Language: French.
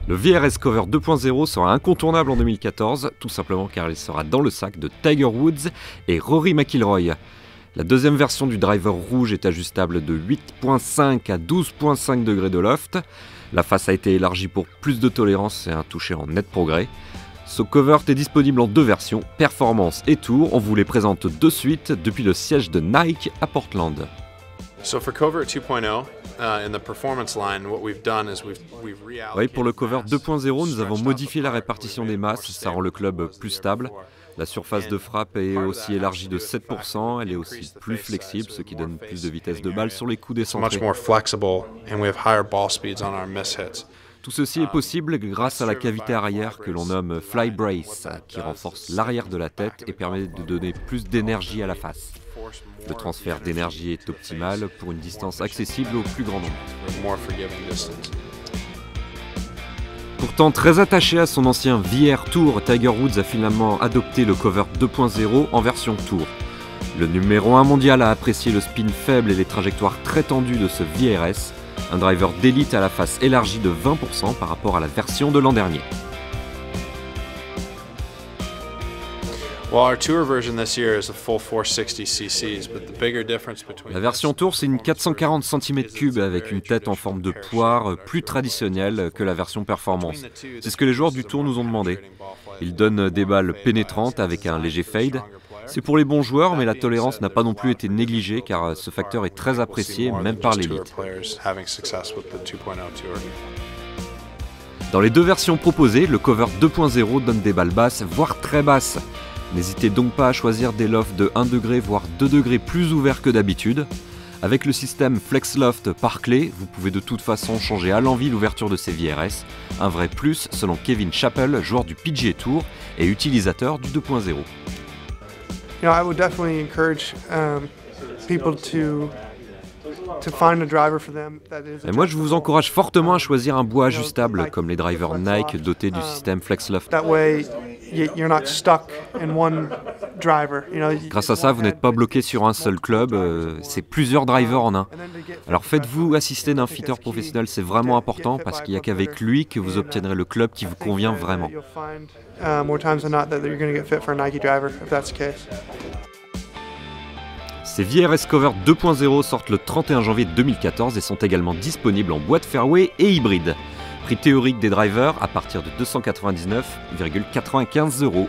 Le VRS Cover 2.0 sera incontournable en 2014, tout simplement car il sera dans le sac de Tiger Woods et Rory McIlroy. La deuxième version du driver rouge est ajustable de 8.5 à 12.5 degrés de loft. La face a été élargie pour plus de tolérance et un toucher en net progrès. Ce cover est disponible en deux versions, Performance et Tour. On vous les présente de suite depuis le siège de Nike à Portland. Pour le cover 2.0, nous avons modifié la répartition des masses, ça rend le club plus stable. La surface de frappe est aussi élargie de 7%, elle est aussi plus flexible, ce qui donne plus de vitesse de balle sur les coups décentrés. Tout ceci est possible grâce à la cavité arrière que l'on nomme Fly Brace, qui renforce l'arrière de la tête et permet de donner plus d'énergie à la face. Le transfert d'énergie est optimal pour une distance accessible au plus grand nombre. Pourtant très attaché à son ancien VR Tour, Tiger Woods a finalement adopté le cover 2.0 en version Tour. Le numéro 1 mondial a apprécié le spin faible et les trajectoires très tendues de ce VRS, un driver d'élite à la face élargie de 20% par rapport à la version de l'an dernier. La version Tour, c'est une 440 cm3 avec une tête en forme de poire plus traditionnelle que la version Performance. C'est ce que les joueurs du Tour nous ont demandé. Ils donnent des balles pénétrantes avec un léger fade. C'est pour les bons joueurs, mais la tolérance n'a pas non plus été négligée car ce facteur est très apprécié même par l'élite. Dans les deux versions proposées, le cover 2.0 donne des balles basses, voire très basses. N'hésitez donc pas à choisir des lofts de 1 degré voire 2 degrés plus ouverts que d'habitude. Avec le système Flex Loft par clé, vous pouvez de toute façon changer à l'envie l'ouverture de ces VRS. Un vrai plus selon Kevin Chappell, joueur du PGA Tour et utilisateur du 2.0. I would definitely encourage people to find a driver for them that is. Et moi, je vous encourage fortement à choisir un bois ajustable comme les drivers Nike dotés du système Flex Loft. That way, you're not stuck in one driver. Grâce à ça, vous n'êtes pas bloqué sur un seul club, c'est plusieurs drivers en un. Alors faites-vous assister d'un fitter professionnel, c'est vraiment important parce qu'il n'y a qu'avec lui que vous obtiendrez le club qui vous convient vraiment. Ces VRS Cover 2.0 sortent le 31 janvier 2014 et sont également disponibles en boîte fairway et hybride. Prix théorique des drivers à partir de 299,95 €.